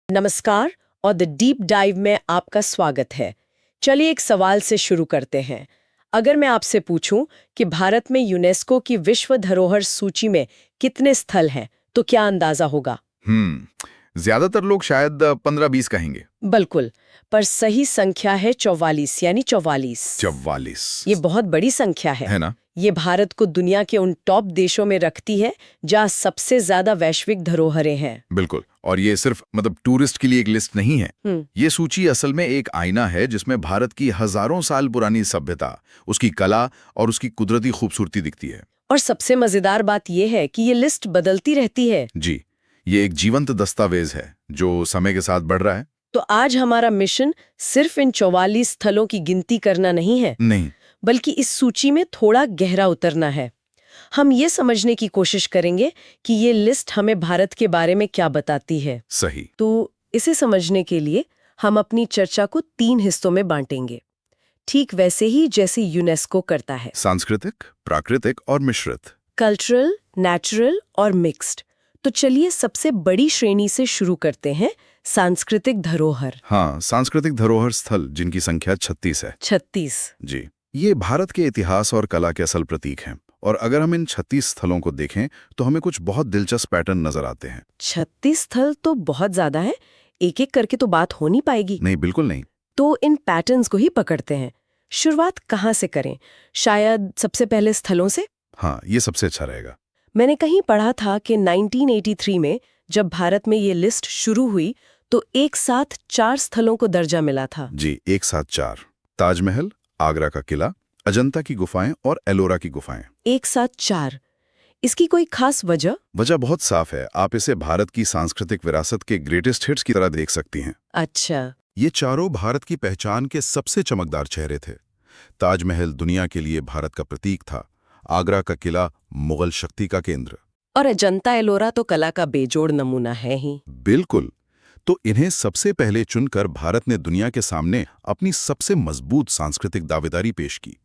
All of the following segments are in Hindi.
नमस्कार और द डीप डाइव में आपका स्वागत है। चलिए एक सवाल से शुरू करते हैं। अगर मैं आपसे पूछूं कि भारत में यूनेस्को की विश्व धरोहर सूची में कितने स्थल हैं, तो क्या अंदाजा होगा? ज्यादातर लोग शायद 15-20 कहेंगे। बिल्कुल, पर सही संख्या है 44, यानी 44। 44 ये बहुत बड़ी संख्या है ना? ये भारत को दुनिया के उन टॉप देशों में रखती है जहाँ सबसे ज्यादा वैश्विक धरोहरें हैं। बिल्कुल। और ये सिर्फ टूरिस्ट के लिए एक लिस्ट नहीं है। ये सूची असल में एक आईना है जिसमें भारत की हजारों साल पुरानी सभ्यता, उसकी कला और उसकी कुदरती खूबसूरती दिखती है। और सबसे मजेदार बात यह है कि ये लिस्ट बदलती रहती है। जी, ये एक जीवंत दस्तावेज है जो समय के साथ बढ़ रहा है। तो आज हमारा मिशन सिर्फ इन 44 स्थलों की गिनती करना नहीं है, नहीं, बल्कि इस सूची में थोड़ा गहरा उतरना है। हम ये समझने की कोशिश करेंगे कि ये लिस्ट हमें भारत के बारे में क्या बताती है। सही। तो इसे समझने के लिए हम अपनी चर्चा को 3 हिस्सों में बांटेंगे, ठीक वैसे ही जैसे यूनेस्को करता है। सांस्कृतिक, प्राकृतिक और मिश्रित। कल्चरल, नेचुरल और मिक्स्ड। तो चलिए सबसे बड़ी श्रेणी से शुरू करते हैं, सांस्कृतिक धरोहर। हाँ, सांस्कृतिक धरोहर स्थल जिनकी संख्या 36 है। 36। जी, ये भारत के इतिहास और कला के असल प्रतीक हैं। और अगर हम इन 36 स्थलों को देखें तो हमें कुछ बहुत दिलचस्प पैटर्न नजर आते हैं। 36 स्थल तो बहुत ज्यादा है, एक एक करके तो बात हो नहीं पाएगी। नहीं, बिल्कुल नहीं। तो इन पैटर्न्स को ही पकड़ते हैं। शुरुआत कहाँ से करें? शायद सबसे पहले स्थलों से। हाँ, ये सबसे अच्छा रहेगा। मैंने कहीं पढ़ा था कि 1983 में जब भारत में ये लिस्ट शुरू हुई तो एक साथ 4 स्थलों को दर्जा मिला था। जी, एक साथ 4। ताजमहल, आगरा का किला, अजंता की गुफाएं और एलोरा की गुफाएं। एक साथ 4। इसकी कोई खास वजह? वजह बहुत साफ है। आप इसे भारत की सांस्कृतिक विरासत के ग्रेटेस्ट हिट्स की तरह देख सकती हैं। अच्छा। ये चारों भारत की पहचान के सबसे चमकदार चेहरे थे। ताजमहल दुनिया के लिए भारत का प्रतीक था, आगरा का किला मुगल शक्ति का केंद्र, और अजंता एलोरा तो कला का बेजोड़ नमूना है ही। बिल्कुल। तो इन्हें सबसे पहले चुनकर भारत ने दुनिया के सामने अपनी सबसे मजबूत सांस्कृतिक दावेदारी पेश की।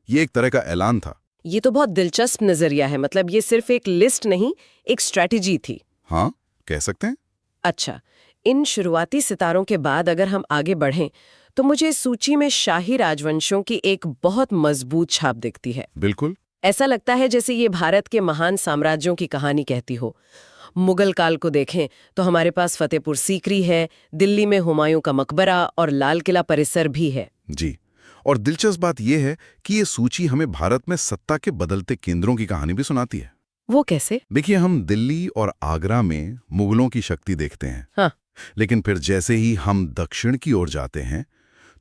ये एक तरह का ऐलान था। ये तो बहुत दिलचस्प नजरिया है। मतलब ये सिर्फ एक लिस्ट नहीं, एक स्ट्रैटेजी थी। हाँ, कह सकते हैं। अच्छा, इन शुरुआती सितारों के बाद अगर हम आगे बढ़ें तो मुझे इस सूची में शाही राजवंशों की एक बहुत मजबूत छाप दिखती है। बिल्कुल। ऐसा लगता है जैसे ये भारत के महान साम्राज्यों की कहानी कहती हो। मुगल काल को देखें तो हमारे पास फतेहपुर सीकरी है, दिल्ली में हुमायूं का मकबरा और लाल किला परिसर भी है। जी, और दिलचस्प बात यह है कि ये सूची हमें भारत में सत्ता के बदलते केंद्रों की कहानी भी सुनाती है। वो कैसे? देखिए, हम दिल्ली और आगरा में मुगलों की शक्ति देखते हैं। हाँ। लेकिन फिर जैसे ही हम दक्षिण की ओर जाते हैं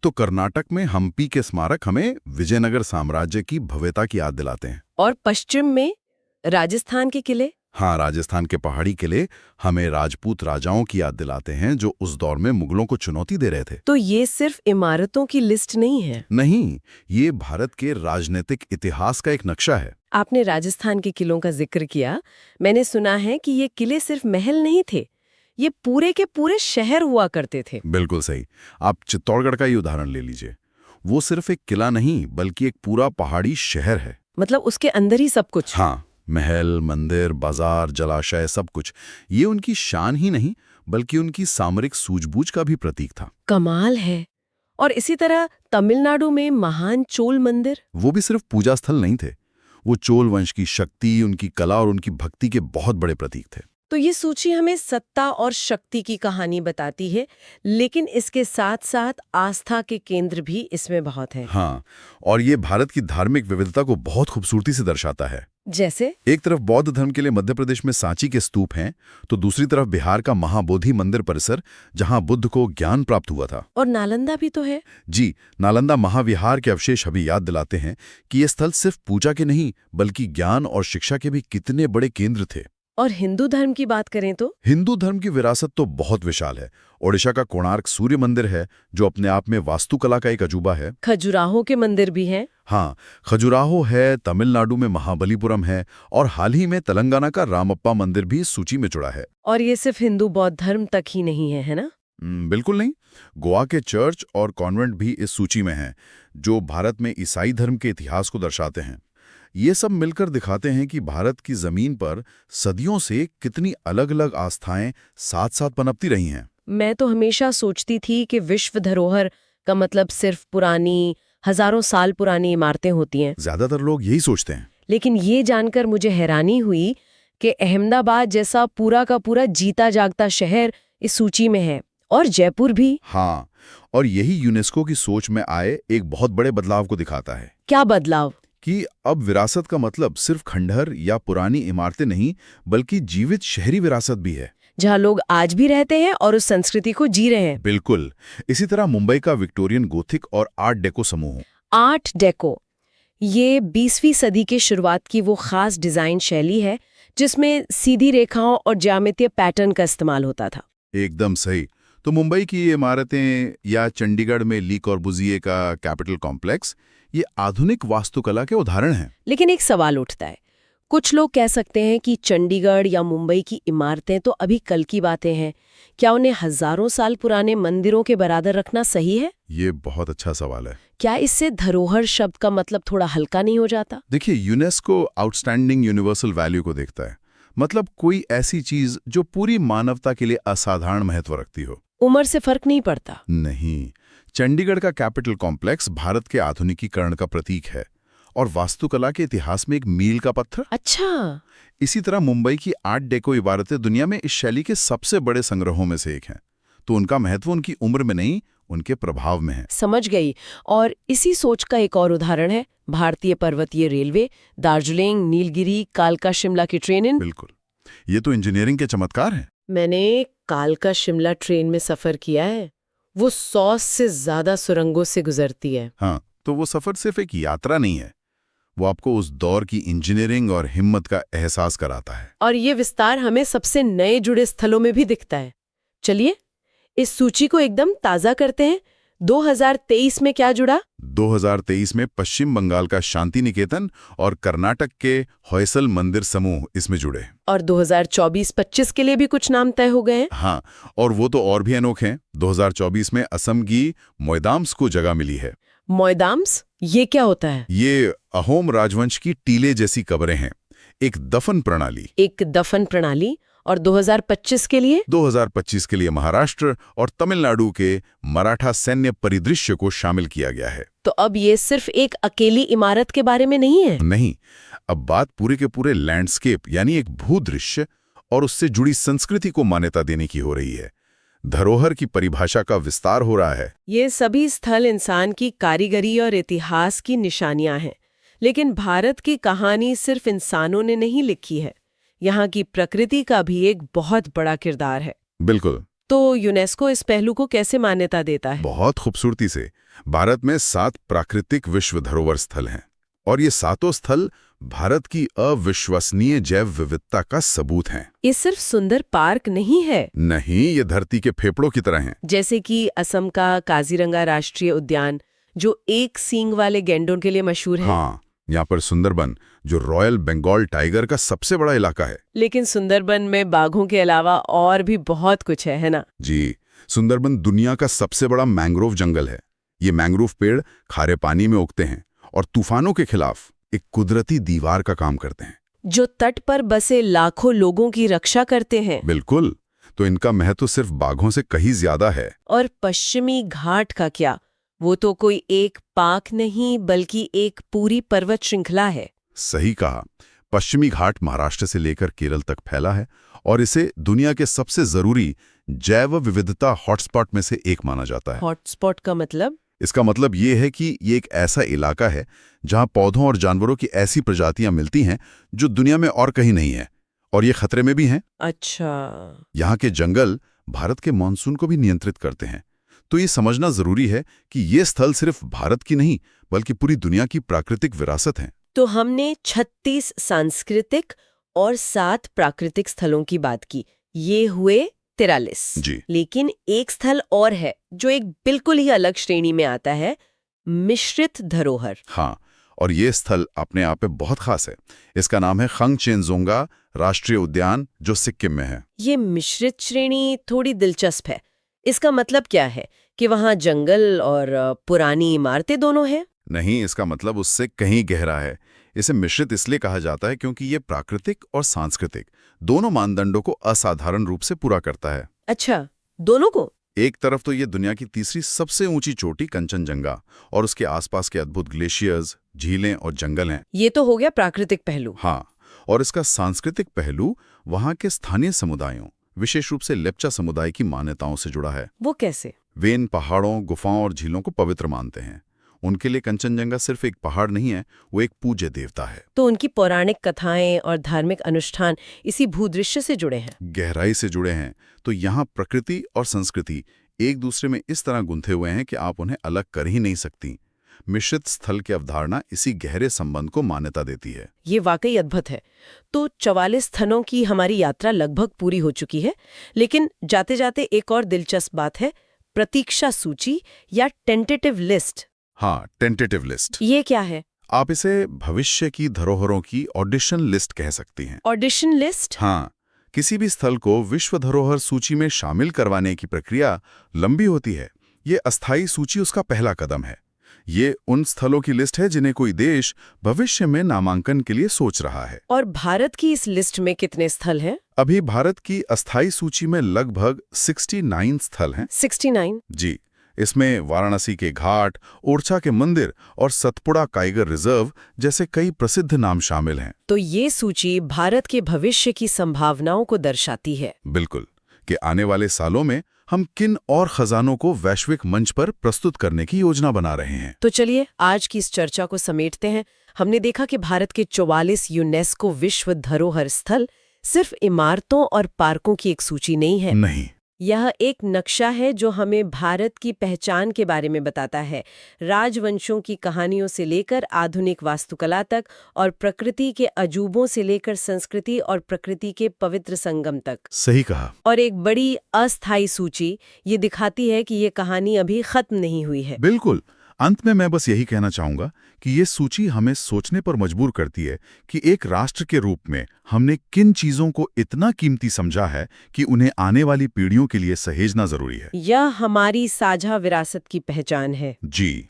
तो कर्नाटक में हम्पी के स्मारक हमें विजयनगर साम्राज्य की भव्यता की याद दिलाते हैं। और पश्चिम में राजस्थान के किले। हाँ, राजस्थान के पहाड़ी किले हमें राजपूत राजाओं की याद दिलाते हैं जो उस दौर में मुगलों को चुनौती दे रहे थे। तो ये सिर्फ इमारतों की लिस्ट नहीं है। नहीं, ये भारत के राजनीतिक इतिहास का एक नक्शा है। आपने राजस्थान के किलों का जिक्र किया। मैंने सुना है कि ये किले सिर्फ महल नहीं थे, ये पूरे के पूरे शहर हुआ करते थे। बिल्कुल सही। आप चित्तौड़गढ़ का ही उदाहरण ले लीजिए। वो सिर्फ एक किला नहीं बल्कि एक पूरा पहाड़ी शहर है। मतलब उसके अंदर ही सब कुछ। हाँ, महल, मंदिर, बाजार, जलाशय, सब कुछ। ये उनकी शान ही नहीं बल्कि उनकी सामरिक सूझबूझ का भी प्रतीक था। कमाल है। और इसी तरह तमिलनाडु में महान चोल मंदिर। वो भी सिर्फ पूजा स्थल नहीं थे, वो चोल वंश की शक्ति, उनकी कला और उनकी भक्ति के बहुत बड़े प्रतीक थे। तो ये सूची हमें सत्ता और शक्ति की कहानी बताती है, लेकिन इसके साथ साथ आस्था के केंद्र भी इसमें बहुत हैं। हाँ, और ये भारत की धार्मिक विविधता को बहुत खूबसूरती से दर्शाता है। जैसे एक तरफ बौद्ध धर्म के लिए मध्य प्रदेश में सांची के स्तूप हैं, तो दूसरी तरफ बिहार का महाबोधि मंदिर परिसर जहां बुद्ध को ज्ञान प्राप्त हुआ था। और नालंदा भी तो है। जी, नालंदा महाविहार के अवशेष अभी याद दिलाते हैं कि ये स्थल सिर्फ पूजा के नहीं बल्कि ज्ञान और शिक्षा के भी कितने बड़े केंद्र थे। और हिंदू धर्म की बात करें तो हिंदू धर्म की विरासत तो बहुत विशाल है। ओडिशा का कोणार्क सूर्य मंदिर है जो अपने आप में वास्तुकला का एक अजूबा है। खजुराहो के मंदिर भी हैं। हाँ, खजुराहो है, तमिलनाडु में महाबलीपुरम है और हाल ही में तेलंगाना का रामप्पा मंदिर भी इस सूची में जुड़ा है। और ये सिर्फ हिंदू बौद्ध धर्म तक ही नहीं है, है ना? बिल्कुल नहीं। गोवा के चर्च और कॉन्वेंट भी इस सूची में हैं, जो भारत में ईसाई धर्म के इतिहास को दर्शाते हैं। ये सब मिलकर दिखाते हैं कि भारत की जमीन पर सदियों से कितनी अलग अलग आस्थाएं साथ साथ पनपती रही हैं। मैं तो हमेशा सोचती थी कि विश्व धरोहर का मतलब सिर्फ पुरानी, हजारों साल पुरानी इमारतें होती हैं। ज्यादातर लोग यही सोचते हैं। लेकिन ये जानकर मुझे हैरानी हुई कि अहमदाबाद जैसा पूरा का पूरा जीता जागता शहर इस सूची में है, और जयपुर भी। हाँ, और यही यूनेस्को की सोच में आए एक बहुत बड़े बदलाव को दिखाता है क्या बदलाव? कि अब विरासत का मतलब सिर्फ खंडहर या पुरानी इमारतें नहीं, बल्कि जीवित शहरी विरासत भी है, जहाँ लोग आज भी रहते हैं और उस संस्कृति को जी रहे हैं। बिल्कुल। इसी तरह मुंबई का विक्टोरियन गोथिक और आर्ट डेको समूह। आर्ट डेको, ये 20वीं सदी के शुरुआत की वो खास डिजाइन शैली है जिसमें सीधी रेखाओं और ज्यामितीय पैटर्न का इस्तेमाल होता था। एकदम सही। तो मुंबई की ये इमारतें या चंडीगढ़ में ली कॉर्बुजिए का कैपिटल कॉम्प्लेक्स, ये आधुनिक वास्तुकला के उदाहरण हैं। लेकिन एक सवाल उठता है, कुछ लोग कह सकते हैं कि चंडीगढ़ या मुंबई की इमारतें तो अभी कल की बातें हैं, क्या उन्हें हजारों साल पुराने मंदिरों के बराबर रखना सही है? ये बहुत अच्छा सवाल है। क्या इससे धरोहर शब्द का मतलब थोड़ा हल्का नहीं हो जाता? देखिए, यूनेस्को आउटस्टैंडिंग यूनिवर्सल वैल्यू को देखता है, मतलब कोई ऐसी चीज जो पूरी मानवता के लिए असाधारण महत्व रखती हो। उम्र से फर्क नहीं पड़ता? नहीं, चंडीगढ़ का कैपिटल कॉम्प्लेक्स भारत के आधुनिकीकरण का प्रतीक है और वास्तुकला के इतिहास में एक मील का पत्थर। अच्छा। इसी तरह मुंबई की आर्ट डेको इमारतें दुनिया में इस शैली के सबसे बड़े संग्रहों में से एक हैं। तो उनका महत्व उनकी उम्र में नहीं, उनके प्रभाव में है। समझ गई। और इसी सोच का एक और उदाहरण है भारतीय पर्वतीय रेलवे, दार्जिलिंग, नीलगिरी, कालका शिमला की ट्रेनें। बिल्कुल, ये तो इंजीनियरिंग के चमत्कार हैं। मैंने कालका शिमला ट्रेन में सफर किया है, वो 100 से ज्यादा सुरंगों से गुजरती है। हाँ, तो वो सफर सिर्फ एक यात्रा नहीं है, वो आपको उस दौर की इंजीनियरिंग और हिम्मत का एहसास कराता है। और ये विस्तार हमें सबसे नए जुड़े स्थलों में भी दिखता है। चलिए इस सूची को एकदम ताजा करते हैं। 2023 में क्या जुड़ा? 2023 में पश्चिम बंगाल का शांति निकेतन और कर्नाटक के होयसल मंदिर समूह इसमें जुड़े। और 2024-25 के लिए भी कुछ नाम तय हो गए हैं। हाँ, और वो तो और भी अनोखे हैं। 2024 में असम की मोयदाम्स को जगह मिली है। मोयदाम्स, ये क्या होता है? ये अहोम राजवंश की टीले जैसी कब्रें हैं, एक दफन प्रणाली। एक दफन प्रणाली। और 2025 के लिए? 2025 के लिए महाराष्ट्र और तमिलनाडु के मराठा सैन्य परिदृश्य को शामिल किया गया है। तो अब ये सिर्फ एक अकेली इमारत के बारे में नहीं है। नहीं, अब बात पूरे के पूरे लैंडस्केप यानी एक भूदृश्य और उससे जुड़ी संस्कृति को मान्यता देने की हो रही है। धरोहर की परिभाषा का विस्तार हो रहा है। ये सभी स्थल इंसान की कारीगरी और इतिहास की निशानियां हैं। लेकिन भारत की कहानी सिर्फ इंसानों ने नहीं लिखी है, यहाँ की प्रकृति का भी एक बहुत बड़ा किरदार है। बिल्कुल। तो यूनेस्को इस पहलू को कैसे मान्यता देता है? बहुत खूबसूरती से। भारत में 7 प्राकृतिक विश्व धरोहर स्थल हैं और ये 7 स्थल भारत की अविश्वसनीय जैव विविधता का सबूत हैं। ये सिर्फ सुंदर पार्क नहीं है। नहीं, ये धरती के फेफड़ों की तरह हैं। जैसे कि असम का काजीरंगा राष्ट्रीय उद्यान, जो एक सींग वाले गैंडों के लिए मशहूर है। हाँ, यहाँ पर सुंदरबन, जो रॉयल बंगाल टाइगर का सबसे बड़ा इलाका है। लेकिन सुंदरबन में बाघों के अलावा और भी बहुत कुछ है ना? जी, सुंदरबन दुनिया का सबसे बड़ा मैंग्रोव जंगल है। ये मैंग्रोव पेड़ खारे पानी में उगते हैं और तूफानों के खिलाफ एक कुदरती दीवार का काम करते हैं, जो तट पर बसे लाखों लोगों की रक्षा करते हैं। बिल्कुल। तो इनका महत्व सिर्फ बाघों से कहीं ज्यादा है। और पश्चिमी घाट का क्या? वो तो कोई एक पार्क नहीं बल्कि एक पूरी पर्वत श्रृंखला है। सही कहा। पश्चिमी घाट महाराष्ट्र से लेकर केरल तक फैला है और इसे दुनिया के सबसे जरूरी जैव विविधता हॉटस्पॉट में से एक माना जाता है। हॉटस्पॉट का मतलब? इसका मतलब ये है कि ये एक ऐसा इलाका है जहां पौधों और जानवरों की ऐसी प्रजातियां मिलती हैं जो दुनिया में और कहीं नहीं है, और ये खतरे में भी हैं। अच्छा। यहाँ के जंगल भारत के मानसून को भी नियंत्रित करते हैं। तो ये समझना जरूरी है कि ये स्थल सिर्फ भारत की नहीं बल्कि पूरी दुनिया की प्राकृतिक विरासत है। तो हमने 36 सांस्कृतिक और 7 प्राकृतिक स्थलों की बात की, ये हुए 43। जी। लेकिन एक स्थल और है जो एक बिल्कुल ही अलग श्रेणी में आता है, मिश्रित धरोहर। हाँ, और ये स्थल अपने आप में बहुत खास है। इसका नाम है खंगचेनजोंगा राष्ट्रीय उद्यान, जो सिक्किम में है। ये मिश्रित श्रेणी थोड़ी दिलचस्प है। इसका मतलब क्या है कि वहाँ जंगल और पुरानी इमारतें दोनों हैं? नहीं, इसका मतलब उससे कहीं गहरा है। इसे मिश्रित इसलिए कहा जाता है क्योंकि ये प्राकृतिक और सांस्कृतिक दोनों मानदंडों को असाधारण रूप से पूरा करता है। अच्छा, दोनों को? एक तरफ तो ये दुनिया की तीसरी सबसे ऊंची चोटी कंचनजंगा और उसके आसपास के अद्भुत ग्लेशियर्स, झीलें और जंगल हैं। ये तो हो गया प्राकृतिक पहलू। हाँ, और इसका सांस्कृतिक पहलू वहाँ के स्थानीय समुदायों, विशेष रूप से लेप्चा समुदाय की मान्यताओं से जुड़ा है। वो कैसे? वे इन पहाड़ों, गुफाओं और झीलों को पवित्र मानते हैं। उनके लिए कंचनजंगा सिर्फ एक पहाड़ नहीं है, वो एक पूज्य देवता है। तो उनकी पौराणिक कथाएं और धार्मिक अनुष्ठान इसी भूदृश्य से जुड़े हैं। गहराई से जुड़े हैं। तो यहाँ प्रकृति और संस्कृति एक दूसरे में इस तरह गुंथे हुए हैं कि आप उन्हें अलग कर ही नहीं सकती। मिश्रित स्थल की अवधारणा इसी गहरे संबंध को मान्यता देती है। ये वाकई अद्भुत है। तो 44 स्थलों की हमारी यात्रा लगभग पूरी हो चुकी है, लेकिन जाते जाते एक और दिलचस्प बात है, प्रतीक्षा सूची या टेंटेटिव लिस्ट। हाँ, टेंटेटिव लिस्ट। ये क्या है? आप इसे भविष्य की धरोहरों की ऑडिशन लिस्ट कह सकती हैं। Audition list? हाँ, किसी भी स्थल को विश्व धरोहर सूची में शामिल करवाने की प्रक्रिया लंबी होती है। ये अस्थायी सूची उसका पहला कदम है। ये उन स्थलों की लिस्ट है जिन्हें कोई देश भविष्य में नामांकन के लिए सोच रहा है। और भारत की इस लिस्ट में कितने स्थल हैं? अभी भारत की अस्थायी सूची में लगभग 69 स्थल हैं। 69? जी, इसमें वाराणसी के घाट, ओरछा के मंदिर और सतपुड़ा टाइगर रिजर्व जैसे कई प्रसिद्ध नाम शामिल हैं। तो ये सूची भारत के भविष्य की संभावनाओं को दर्शाती है। बिल्कुल, कि आने वाले सालों में हम किन और खजानों को वैश्विक मंच पर प्रस्तुत करने की योजना बना रहे हैं। तो चलिए आज की इस चर्चा को समेटते हैं। हमने देखा कि भारत के 44 यूनेस्को विश्व धरोहर स्थल सिर्फ इमारतों और पार्कों की एक सूची नहीं है। नहीं, यह एक नक्शा है जो हमें भारत की पहचान के बारे में बताता है, राजवंशों की कहानियों से लेकर आधुनिक वास्तुकला तक और प्रकृति के अजूबों से लेकर संस्कृति और प्रकृति के पवित्र संगम तक। सही कहा। और एक बड़ी अस्थायी सूची ये दिखाती है कि ये कहानी अभी खत्म नहीं हुई है। बिल्कुल। अंत में मैं बस यही कहना चाहूंगा कि ये सूची हमें सोचने पर मजबूर करती है कि एक राष्ट्र के रूप में हमने किन चीजों को इतना कीमती समझा है कि उन्हें आने वाली पीढ़ियों के लिए सहेजना जरूरी है। यह हमारी साझा विरासत की पहचान है। जी,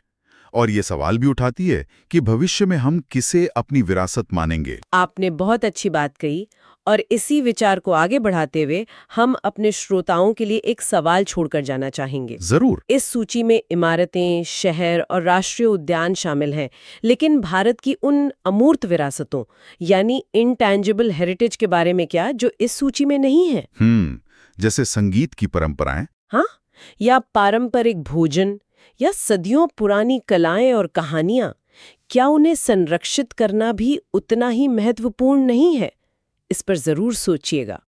और ये सवाल भी उठाती है कि भविष्य में हम किसे अपनी विरासत मानेंगे। आपने बहुत अच्छी बात कही, और इसी विचार को आगे बढ़ाते हुए हम अपने श्रोताओं के लिए एक सवाल छोड़कर जाना चाहेंगे। जरूर। इस सूची में इमारतें, शहर और राष्ट्रीय उद्यान शामिल हैं, लेकिन भारत की उन अमूर्त विरासतों यानी इंटैंजिबल हेरिटेज के बारे में क्या, जो इस सूची में नहीं है? जैसे संगीत की परंपराएं, हाँ, या पारंपरिक भोजन, या सदियों पुरानी कलाएं और कहानियां, क्या उन्हें संरक्षित करना भी उतना ही महत्वपूर्ण नहीं है? इस पर जरूर सोचिएगा।